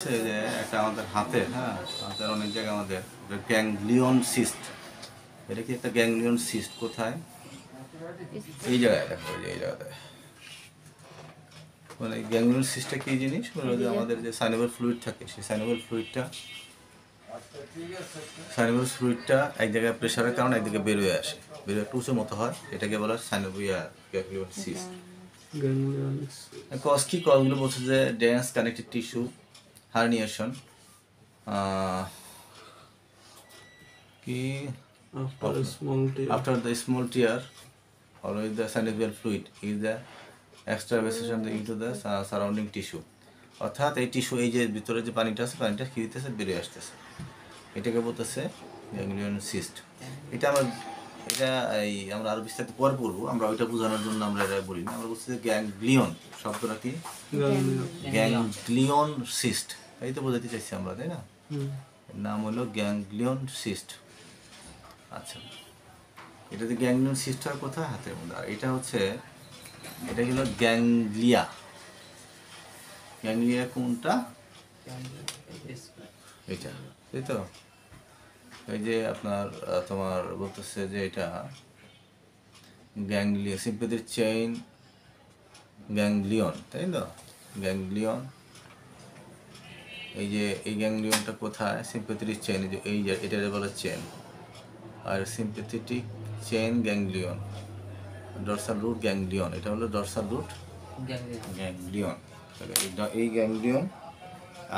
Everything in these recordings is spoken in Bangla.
এই যে একটা আমাদের হাতে, হ্যাঁ, হাতের অনেক জায়গায় আমাদের গ্যাংলিয়ন সিস্ট। এটা কি একটা গ্যাংলিয়ন সিস্ট? কোথায়? এই জায়গায় দেখো, এই জায়গাতে। মানে গ্যাংলিয়ন সিস্টটা কি জিনিস? মানে যে আমাদের যে সাইনোভিয়াল ফ্লুইড থাকে, সেই সাইনোভিয়াল ফ্লুইডটা এক জায়গায় প্রেশারের কারণে একদিকে বেরোয় আসে, বেরোয় একটু উঁচু মতো হয়, এটাকে বলা হয় সাইনোভিয়াল গ্যাংলিয়ন সিস্ট। কজ কি? কজগুলো বলছে যে ডেন্স কানেক্টিভ টিস্যু হার্নিয়েশন, কি after the small tear or with the synovial fluid is the extravasation into the surrounding tissue, অর্থাৎ এই টিস্যু, এই যে ভিতরে যে পানিটা আছে, পানিটা কি হইতেছে? বেরিয়ে আসতেছে, এটাকে বলতেছে গ্যাংলিয়ন সিস্ট। এটা আমরা আরো বিস্তারিত পরে পড়বো, আমরা ওইটা বোঝানোর জন্য আমরা এটা বলি না, আমরা বলছি যে গ্যাংলিয়ন শব্দটা কি? গ্যাংলিয়ন সিস্ট, এই তো বোঝাতে চাইছি আমরা, তাই না? নাম হলো গ্যাংলিয়ন সিস্ট। আচ্ছা, এটা যে গ্যাংলিয়ন সিস্ট হয় কোথায়? হাতের মধ্যে। আর এটা হচ্ছে, এটা হলো গ্যাংলিয়া। গ্যাংলিয়া কোনটা? এটা, তাই তো? এই যে আপনার তোমার বলতেছে যে এটা গ্যাংলিয়া, সিম্প্যাথিক চেইন গ্যাংলিয়ন, তাই তো? গ্যাংলিয়ন, এই যে এই গ্যাংলিয়নটা কোথায়? সিম্প্যাথেটিক চেইন, এই যে এটা বলে চেন। আর sympathetic chain ganglion, dorsal root ganglion, এটা হলো ডরসাল রুট গ্যাংলিয়ন। তাহলে এই গ্যাংলিয়ন,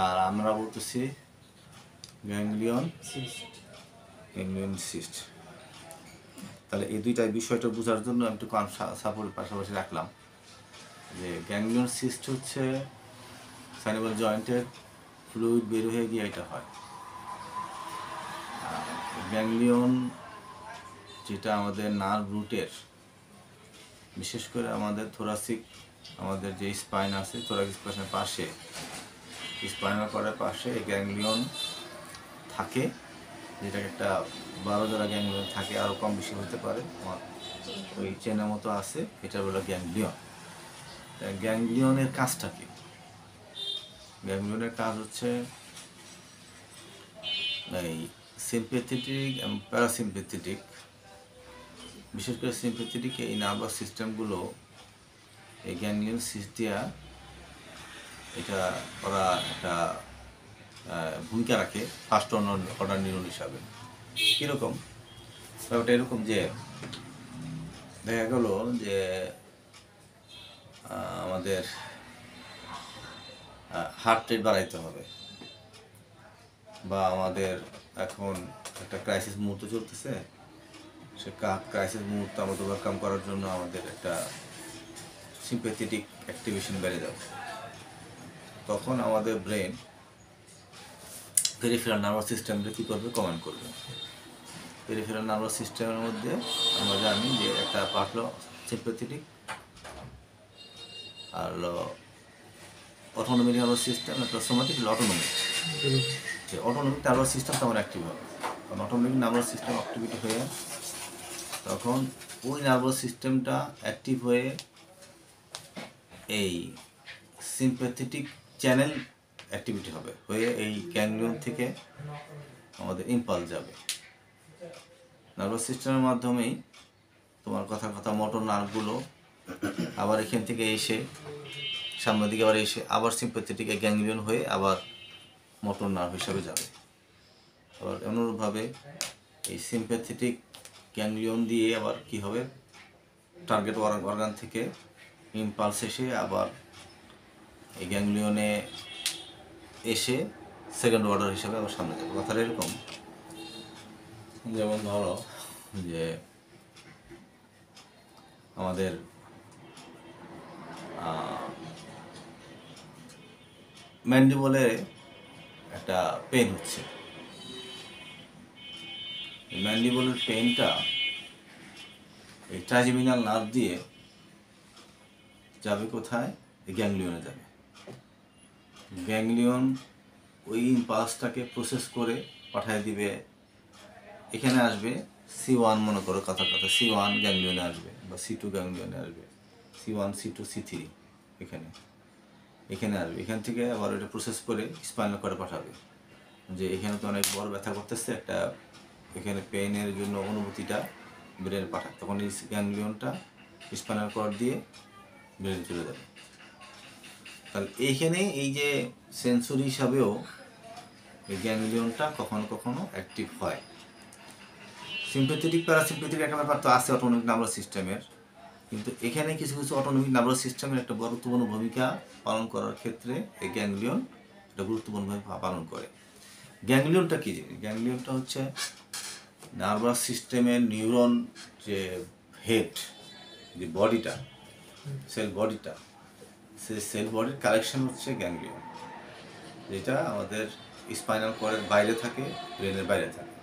আর আমরা বলতেছি গ্যাংলিয়ন সিস্ট। তাহলে এই দুইটা বিষয়টা বোঝার জন্য আমি একটু সাপোর্টের পাশাপাশি রাখলাম যে গ্যাংলিয়ন সিস্ট হচ্ছে সাইনোভিয়াল জয়েন্টের ফ্লুইড বের হয়ে গিয়ে এটা হয়। গ্যাংলিয়ন যেটা আমাদের নার্ভ রুটের, বিশেষ করে আমাদের থোরাসিক, আমাদের যে স্পাইন আছে, থোরাসিক স্পাইনের পাশে, স্পাইনাল কর্ডের পাশে এই গ্যাংলিয়ন থাকে, যেটাকে একটা 12 জোড়া গ্যাংলিয়ন থাকে, আরও কম বেশি হতে পারে, ওই চেনের মতো আছে, এটা হলো গ্যাংলিয়ন। গ্যাংলিয়নের কাজটা কি? গ্যাংলিয়নের কাজ হচ্ছে এই সিম্প্যাথেটিক এবং প্যারাসিম্প্যাথেটিক, বিশেষ করে সিম্প্যাথেটিক এই নার্ভাস সিস্টেমগুলো এই গ্যাংলিয়ন সিস্ট দিয়া এটা ওরা একটা ভূমিকা রাখে ফার্স্ট অর্ডার নিউরন হিসাবে। কীরকম? ব্যাপারটা এরকম যে দেখা গেল যে আমাদের হার্ট রেট বাড়াইতে হবে, বা আমাদের এখন একটা ক্রাইসিস মুহূর্ত চলতেছে, সে ক্রাইসিস মুহূর্ত আমাদের ওভারকাম করার জন্য আমাদের একটা সিম্প্যাথেটিক অ্যাক্টিভেশন বেড়ে যাবে। তখন আমাদের ব্রেন পেরিফেরাল নার্ভাস সিস্টেমটা কী করবে? কমান্ড করবে। পেরিফেরাল নার্ভাস সিস্টেমের মধ্যে আমরা জানি যে একটা পার্ট হলো সিম্প্যাথেটিক, আর হলো অটোনমিক নার্ভাস সিস্টেম, একটা সোমাটিক, অটোনমিক। যে অটোনমিক নার্ভাস সিস্টেম তখন অ্যাক্টিভ হবে, কারণ অটোনমিক নার্ভাস সিস্টেম অ্যাক্টিভিটি হয়ে তখন ওই নার্ভাস সিস্টেমটা অ্যাক্টিভ হয়ে এই সিম্প্যাথেটিক চ্যানেল অ্যাক্টিভিটি হবে, হয়ে এই গ্যাংলিয়ন থেকে আমাদের ইম্পালস যাবে। নার্ভাস সিস্টেমের মাধ্যমেই তোমার কথা মোটর নার্ভগুলো আবার এখান থেকে এসে সামনের দিকে আবার এসে আবার সিম্প্যাথেটিক গ্যাংলিয়ন হয়ে আবার মোটর নার্ভ হিসাবে যাবে। আবার অনুরূপভাবে এই সিম্প্যাথেটিক গ্যাংলিয়ন দিয়ে আবার কি হবে? টার্গেট অর্গান থেকে ইম্পালস এসে আবার এই গ্যাংলিয়নে এসে সেকেন্ড অর্ডার হিসাবে আবার সামনে যাবে। কথাটা এরকম, যেমন ধরো যে আমাদের ম্যান্ডিবলে একটা পেন হচ্ছে, ম্যান্ডিবলের পেনটা এই ট্রাইজেমিনাল নার্ভ দিয়ে যাবে কোথায়? গ্যাংলিয়নে যাবে। গ্যাংলিয়ন ওই ইম্পালসটাকে প্রসেস করে পাঠিয়ে দিবে, এখানে আসবে C1, মনে করো কথা C1 গ্যাংলিয়নে আসবে, বা C2 গ্যাংলিয়নে আসবে, C1 C2 C3 এখানে। এখানে আসবে, এখান থেকে আবার এটা প্রসেস করে স্পাইনাল কর্ডে পাঠাবে, যে এখানে তো অনেক বড় ব্যথা করতেছে, একটা এখানে পেইনের জন্য অনুভূতিটা ব্রেনে পাঠায়, তখন এই গ্যাংলিয়নটা স্পাইনাল কর্ড দিয়ে ব্রেনে চলে যাবে। তাহলে এইখানে এই যে সেন্সরি হিসাবেও এই গ্যাংলিয়নটা কখনো কখনো অ্যাক্টিভ হয়। সিম্প্যাথেটিক প্যারাসিম্প্যাথেটিক একটা ব্যাপার তো আছে অটোনমিক নার্ভাস সিস্টেমের, কিন্তু এখানে কিছু কিছু অটোনমিক নার্ভাস সিস্টেমের একটা গুরুত্বপূর্ণ ভূমিকা পালন করার ক্ষেত্রে এই গ্যাংলিয়ন একটা গুরুত্বপূর্ণ ভূমিকা পালন করে। গ্যাংলিয়নটা কী জিনিস? গ্যাংলিয়নটা হচ্ছে নার্ভাস সিস্টেমের নিউরন যে হেড, যে বডিটা, সেল বডিটা, সেই সেল বডির কালেকশন হচ্ছে গ্যাংলিয়ন, যেটা আমাদের স্পাইনাল কর্ডের বাইরে থাকে, ব্রেনের বাইরে থাকে।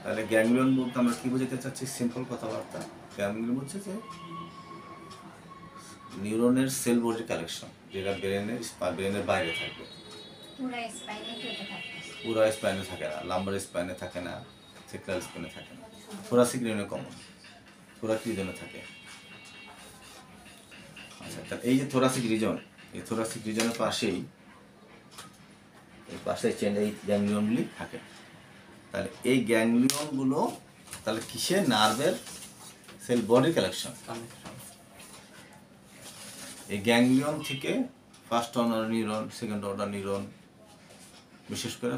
তাহলে গ্যাংলিয়ন বলতে আমরা কী বোঝাতে চাচ্ছি? সিম্পল কথাবার্তা, গ্যাংলিয়ন হচ্ছে যে নিউরনের সেল বডির কালেকশন, যেটা ব্রেনের বাইরে থাকবে। পুরা স্পাইনে থাকে না, লাম্বার স্পাইনে থাকে না, সেক্রাল স্পাইনে থাকে না, থোরাসিক রিজনে কমন, থোরাসিক রিজনে থাকে। আচ্ছা, তাহলে এই যে থোরাসিক রিজন, এই থোরাসিক রিজনের পাশেই চেন এই গ্যাংলিয়নগুলি থাকে। তাহলে এই গ্যাংলিয়নগুলো তাহলে কিসের? নার্ভের সেল বডির কালেকশন। এই গ্যাংলিয়ন থেকে first order neuron, second order neuron, বিশেষ করে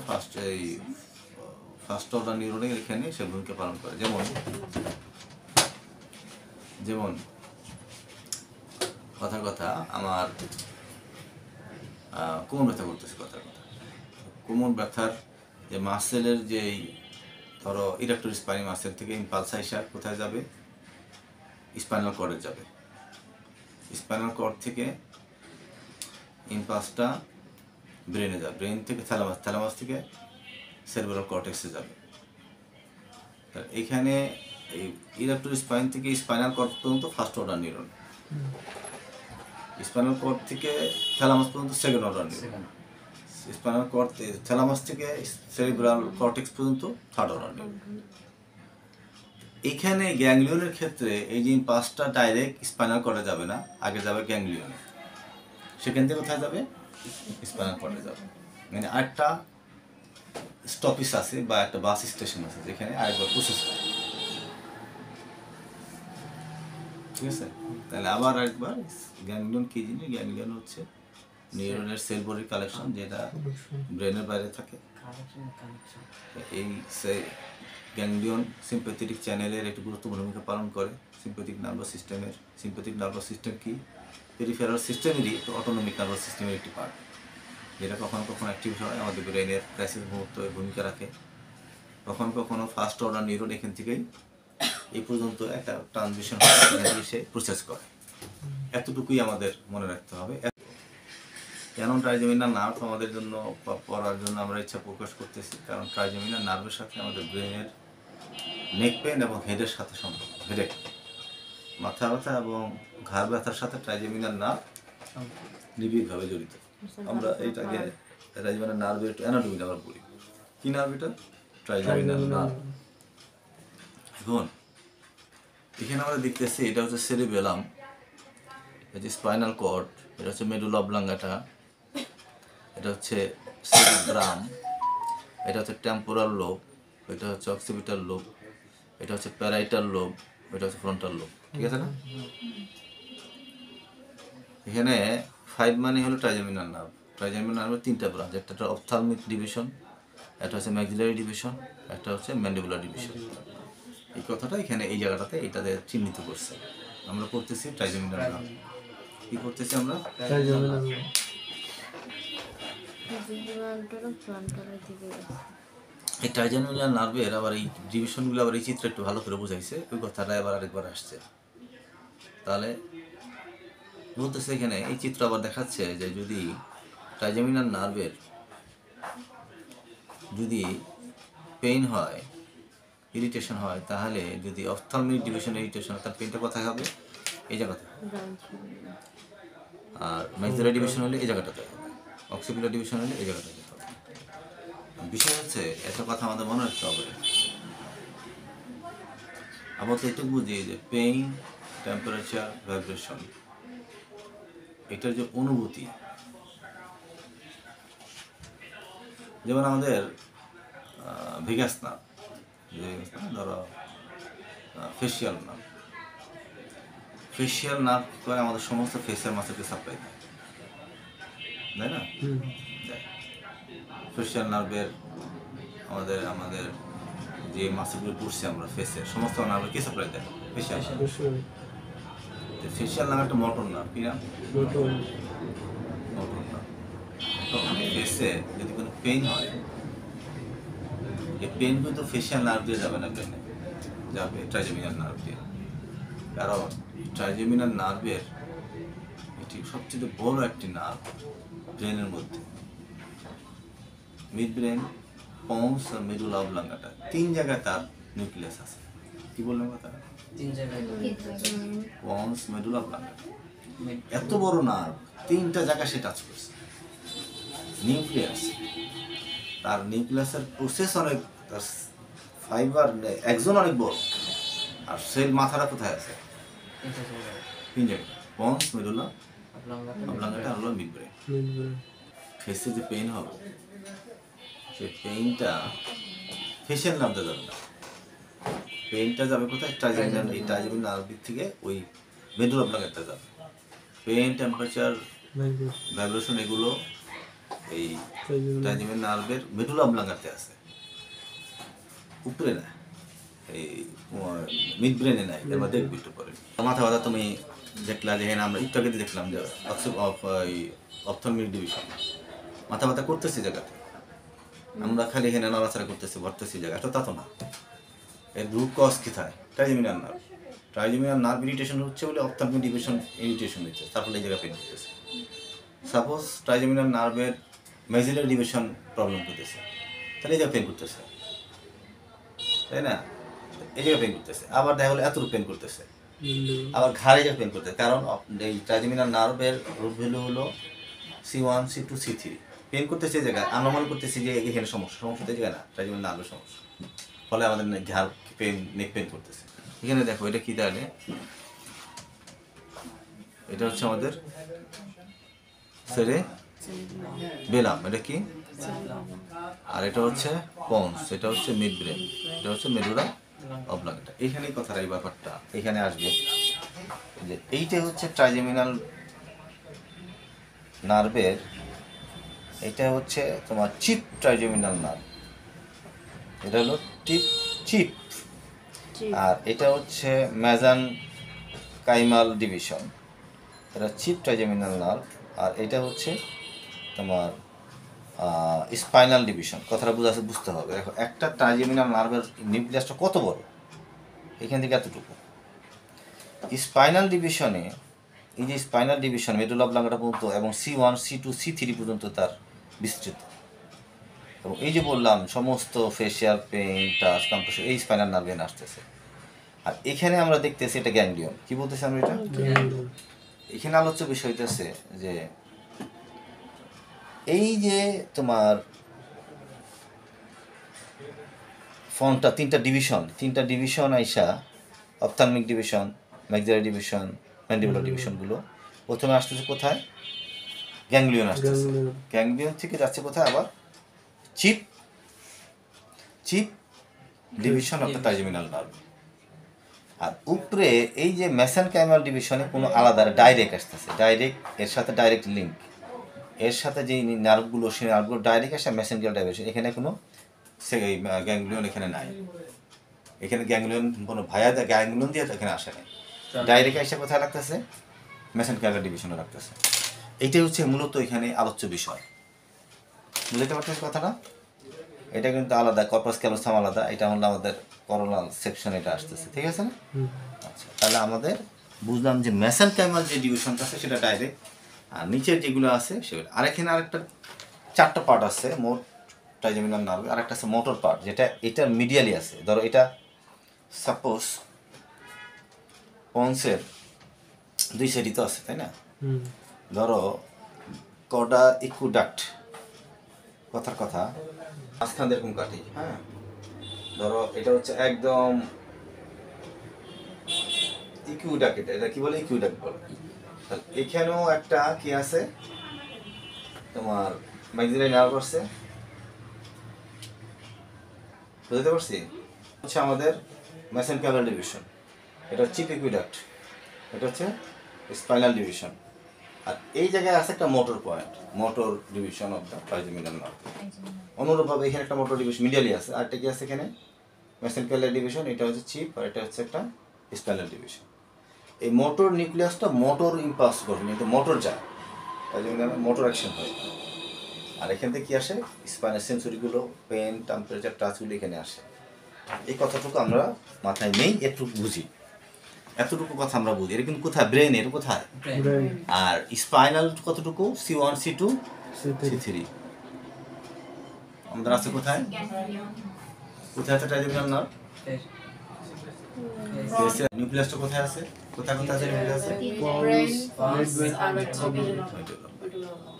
ফার্স্ট অর্ডার নিউরনের এখানে সে ভূমিকা পালন করে। যেমন কথার কথা আমার কোমর ব্যথা করতেছে, কোমর ব্যথার যে মাসেলের যে ধরো ইরেক্টর স্পাইনাল মাসেল থেকে ইম্পালস আইসা কোথায় যাবে? স্পাইনাল কর্ডে যাবে। স্পাইনাল কর্ড থেকে ইম্পালসটা ব্রেনে যাবে, ব্রেন থেকে থ্যালামাস থেকে সেরিব্রাল কর্টেক্সে যাবে। এখানে এই ইরেক্টর স্পাইন থেকে স্পাইনাল কর্ড পর্যন্ত first order neuron, spinal cord থেকে থ্যালামাস পর্যন্ত second order neuron, spinal cord thalamus থেকে সেরিব্রাল কর্টেক্স পর্যন্ত থার্ড অর্ডার নিউরন। এখানে গ্যাংলিয়নের ক্ষেত্রে এই যে ইম্পালসটা ডাইরেক্ট স্পাইনাল কর্ডে যাবে না, আগে যাবে গ্যাংলিয়নে, সেখান থেকে কোথায় যাবে? স্পাইনাল কর্ডে যাবে। মানে আরেকটা স্টপিস আছে বা একটা বাস স্টেশন আছে যেখানে আরেকবার প্রসেস হয়, ঠিক আছে? তাহলে আবার একবার গ্যাংলিয়ন কী জিনিস? গ্যাংলিয়ন হচ্ছে নিউরনের সেল বডির কালেকশন, যেটা ব্রেনের বাইরে থাকে। এই গ্যাংলিয়ন সিম্প্যাথেটিক চ্যানেলের একটি গুরুত্বপূর্ণ ভূমিকা পালন করে সিম্প্যাথেটিক নার্ভাস সিস্টেমের। সিম্প্যাথেটিক নার্ভাস সিস্টেম কি? পেরিফেরাল সিস্টেমেরই তো অটোনমিক নার্ভাস সিস্টেমের একটি পার্ট, যেটা কখনো কখনো অ্যাক্টিভ হয়, আমাদের ব্রেনের ক্রাইসিস মুহূর্তে ভূমিকা রাখে। কখনো কখনো ফার্স্ট অর্ডার নিউরন এখান থেকেই এই পর্যন্ত একটা ট্রানজিশন সে প্রসেস করে। এতটুকুই আমাদের মনে রাখতে হবে। কেন ট্রাইজেমিনাল নার্ভ আমাদের জন্য পড়ার জন্য আমরা ইচ্ছা প্রকাশ করতেছি? কারণ ট্রাইজেমিনাল নার্ভের সাথে আমাদের ব্রেনের নেক পেন এবং হেডের সাথে সম্পর্ক। হেডেক, মাথা ব্যথা এবং ঘাড় ব্যথার সাথে ট্রাইজেমিনাল নার্ভ নিবিড়ভাবে জড়িত। আমরা এইটাকে ট্রাইজেমিনাল নার্ভের একটু অ্যানাটমিটা আমরা বলি। কী নার্ভ এটা? Trigeminal nerve. এখন এখানে আমরা দেখতেছি এটা হচ্ছে সেরিবেলাম, এটা হচ্ছে স্পাইনাল কর্ড, এটা হচ্ছে মেডুলা অবলাঙ্গাটা, এটা হচ্ছে সেরিব্রাম, এটা হচ্ছে টেম্পোরাল লোব, এটা হচ্ছে অক্সিপিটাল লোব, এটা হচ্ছে প্যারাইটাল লোব, এটা হচ্ছে ফ্রন্টাল লোব, ঠিক আছে না? এখানে 5 মানে হলো ট্রাইজেমিনাল নার্ভ। ট্রাইজেমিনাল নার্ভের 3টা ব্রাঞ্চ, একটা অপথ্যালমিক ডিভিশন, একটা হচ্ছে ম্যাক্সিলারি ডিভিশন, একটা হচ্ছে ম্যান্ডিবুলার ডিভিশন। এই কথাটা এখানে এই জায়গাটাতে এটাতে চিহ্নিত করছে। আমরা পড়তেছি ট্রাইজেমিনাল নার্ভ। কি করতেছি আমরা? এই ট্রাইজেমিনাল নার্ভের আবার এই ডিভিশনগুলো আবার এই চিত্র একটু ভালো করে বোঝাইছে, ওই কথাটা আবার আরেকবার আসছে। তাহলে বলতেছে এখানে এই চিত্র আবার দেখাচ্ছে যে যদি ট্রাইজেমিনাল নার্ভের যদি পেইন হয়, ইরিটেশন হয়, তাহলে যদি অপথ্যালমিক ডিভিশন ইরিটেশন হয়, তার পেইনটা কোথায় হবে? এই জায়গাতে। আর ম্যাক্সিলারি ডিভিশন হলে এই জায়গাটাতে হবে, অক্সিপিটাল ডিভিশন হলে এই জায়গাটাতে হবে। বিষয় হচ্ছে একটা কথা আমাদের মনে রাখতে হবে। আবার তো এটুকু বুঝি যে পেইন, টেম্পারেচার, ভাইব্রেশন এটার যে অনুভূতি, যেমন আমাদের ভিগাস নার্ভ, ধরো ফেসিয়াল নার্ভ, ফেসিয়াল নার্ভ করে আমাদের সমস্ত ফেসিয়াল মাসেলকে সাপ্লাই দেয়, তাই না? ফেসিয়াল নার্ভের আমাদের আমাদের যে মাসেলগুলো পড়ছে আমরা ফেসের সমস্ত নার্ভে কি সাপ্লাই দেয়? Facial nerve. ফেসিয়াল নার্ভ একটা মোটর নার্ভ, কি নাম? Motor nerve. তো ফেসে যদি কোনো পেইন হয়, এই পেইন কিন্তু ফেসিয়াল নার্ভ দিয়ে যাবে না, ব্রেনে যাবে ট্রাইজেমিনাল নার্ভ দিয়ে। কারণ ট্রাইজেমিনাল নার্ভের এটি সবচেয়ে বড় একটি নার্ভ ব্রেনের মধ্যে। মিড ব্রেন, পন্স আর মেডুলা অবলাঙ্গাটা, 3 জায়গায় তার নিউক্লিয়াস আছে। কি বললাম কথা? 3 জায়গায় পন্স, মেডুলা অবলাঙ্গাটা, এত বড় নার্ভ 3টা জায়গায় সে টাচ করছে। নিউক্লিয়াস, তার নিউক্লিয়াসের প্রসেস অনেক, তার ফাইবার একজন অনেক বড়, আর সেল মাথাটা কোথায় আছে? 3 জায়গায়, পন্স, মেডুলা অবলাঙ্গাটা হলো মিড ব্রেন। ফেসে যে পেইন হবে, সেই পেইনটা ফেসিয়াল নার্ভে যাবে না, পেইনটা যাবে কোথায়? ট্রাইজেমিনাল, এই ট্রাইজেমিনাল নার্ভ দিক থেকে ওই মেডুলা অবলাঙ্গাটা যাবে। পেইন, টেম্পারেচার, ভাইব্রেশন এগুলো এই ট্রাইজেমিনাল নার্ভের মেডুলা অবলাঙ্গাতে আছে, উপরে না, এই মিড ব্রেনে নাই। এবার দেখবি একটু পরে। মাথা ব্যথা তুমি দেখলা যে হ্যাঁ, আমরা একটু আগে দেখলাম যে অপথলমিক ডিভিশন, মাথা ব্যথা করতেছি জায়গাতে, আমরা খালি এখানে নাড়াচাড়া করতেছি, ভরতেছি জায়গা, এটা তা তো না। এর রুট কজ কোথায়? Trigeminal nerve. Trigeminal nerve irritation হচ্ছে বলে অপথলমিক ডিভিশন ইরিটেশন হচ্ছে, তার ফলে এই জায়গায় পেন করতেছে। সাপোজ ট্রাইজেমিনাল নার্ভের মেজিলার ডিভিশন প্রবলেম করতেছে, তাহলে এই জায়গায় পেন করতেছে, তাই না? এই জায়গায় পেন করতেছে। আবার দেখা গেলো এতটুকু পেন করতেছে, আবার ঘাড়ে জায়গায় পেন করতেছে, কারণ এই ট্রাইজেমিনাল নার্ভের রুট ভ্যালু হলো C1, C2, C3। পেন করতেছে এই জায়গায়, আমরা মনে করতেছি যে এখানে সমস্যা এই জায়গায় না, ট্রাইজেমিনাল নার্ভের সমস্যা, ফলে আমাদের ঘাড় পেন, নেক পেন করতেছে। এখানে দেখো এটা কি তাহলে, এটা হচ্ছে আমাদের সেরে বেলাম, এটা কি? আর এটা হচ্ছে পন্স, এটা হচ্ছে মিড ব্রেন, এটা হচ্ছে মেডুলা অবলাঙ্গাটা। এইখানেই কথার এই ব্যাপারটা এখানে আসবে যে এইটা হচ্ছে ট্রাইজেমিনাল নার্ভের, এটা হচ্ছে তোমার চিপ ট্রাইজেমিনাল নার্ভ, এটা হলো চিপ, আর এটা হচ্ছে মেজানকাইমাল ডিভিশন, এটা চিপ ট্রাইজেমিনাল নার্ভ, আর এটা হচ্ছে তোমার স্পাইনাল ডিভিশন। কথাটা বুঝতে হবে। দেখো একটা ট্রাইজেমিনাল নার্ভের নিউক্লিয়াসটা কত বড়, এখান থেকে এতটুকু। স্পাইনাল ডিভিশনে, এই যে স্পাইনাল ডিভিশন মেডুলা অবলাঙ্গাটা পর্যন্ত এবং C1, C2, C3 পর্যন্ত তার বিস্তৃত। এবং এই যে বললাম সমস্ত ফেসিয়াল পেইন, টাচ, কম্প্রেশন এই স্পাইনাল নার্ভে আসতেছে। আর এখানে আমরা দেখতেছি এটা গ্যাংলিয়ন। কি বলতেছি আমরা? এটা এখানে আলোচ্য বিষয় হইতেছে যে এই যে তোমার ফর্মটা 3টা ডিভিশন আইসা, অপথলমিক ডিভিশন, ম্যাক্সিলারি ডিভিশন, ম্যান্ডিবুলার ডিভিশনগুলো প্রথমে আসতেছে কোথায়? গ্যাংলিয়ন আসতেছে। গ্যাংলিয়ন থেকে যাচ্ছে কোথায়? আবার চিপ division of the trigeminal nerve. আর উপরে এই যে মেসেনকাইমাল ডিভিশনে কোনো আলাদা ডাইরেক্ট আসতেছে, ডাইরেক্ট এর সাথে ডাইরেক্ট লিঙ্ক, এর সাথে যে নার্ভগুলো সেই নার্ভগুলো ডাইরেক্ট আসে মেসেনকাইমাল ডিভিশন। এখানে কোনো গ্যাংলিয়ন এখানে নাই, এখানে গ্যাংলিয়ন কোনো ভায়া গ্যাংলিয়ন দিয়ে এখানে আসে নাই, ডাইরেক্ট এসে কোথায় লাগতেছে? মেসেনকাইমাল ডিভিশনে লাগতেছে। এইটাই হচ্ছে মূলত এখানে আলোচ্য বিষয়। বুঝতে পারতেছি কথাটা? এটা কিন্তু আলাদা, কর্পাস ক্যালোসাম আলাদা, এটা হলো আমাদের করোনাল সেকশন, এটা আসতেছে, ঠিক আছে না? আচ্ছা, তাহলে আমাদের বুঝলাম যে মেসেনকাইমাল যে ডিভিশনটা আছে সেটা ডাইরেক্ট, আর নিচের যেগুলো আছে সেগুলো। আর এখানে আরেকটা 4টা পার্ট আছে মোট ট্রাইজেমিনাল নার্ভে। আরেকটা আছে মোটর পার্ট, যেটা এটার মিডিয়ালি আছে। ধরো এটা সাপোজ পন্সের 2 সাইডই তো আছে, তাই না? ধরো কডা ইকুডাক্ট, কথার কথা মাঝখান এরকম কাটি, হ্যাঁ। ধরো এটা হচ্ছে একদম ইকুইডাক্ট, এটা কি বলে? ইকুইডাক্ট বলে। এখানেও একটা কি আছে তোমার ম্যাক্সিলারি নার্ভ আছে, বুঝতে পারছি? হচ্ছে আমাদের মেসেনক্যালার ডিভিশন, এটা হচ্ছে ইকুইডাক্ট, এটা হচ্ছে স্পাইনাল ডিভিশন। আর এই জায়গায় আছে একটা motor point, motor division of the trigeminal nerve. অনুরূপভাবে এখানে একটা মোটর ডিভিশন মিডিয়ালি আছে, আর একটা কি আছে এখানে মেসেনক্যালার ডিভিশন, এটা হচ্ছে চিপ, আর এটা হচ্ছে একটা স্পাইনাল ডিভিশন। এই মোটর নিউক্লিয়াসটা মোটর ইম্পালস করবে, কিন্তু মোটর যায়, তাই জন্য মোটর অ্যাকশন হয়। আর এখান থেকে কি আসে, স্পাইনাল সেন্সরিগুলো, পেন, টেম্পারেচার, টাচগুলো এখানে আসে। এই কথাটুকু আমরা মাথায় নেই, এতটুকু বুঝি, এতটুকু কথা আমরা বুঝি। এটা কিন্তু কোথায়, ব্রেনের কোথায়। আর স্পাইনাল কতটুকু, C1 C2 C3 আমাদের আছে কোথায়, কোথায় আছে ট্রাইজেমিনাল নার্ভ, নিউক্লিয়াসটা কোথায় আছে, কোথায় কোথায় আছে নিউক্লিয়াসে,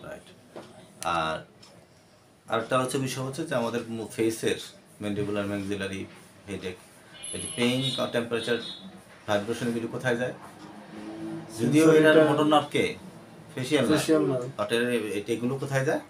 রাইট। আর আরেকটা হচ্ছে বিষয় হচ্ছে যে আমাদের ফেসের ম্যান্ডিবুলার, ম্যাক্সিলারি, হেডেক, এই যে পেইন, টেম্পারেচার, ভাইব্রেশন, এগুলো কোথায় যায়? যদিও এটার মোটর নার্ভকে ফেসিয়াল নার্ভ, বাট এগুলো কোথায় যায়?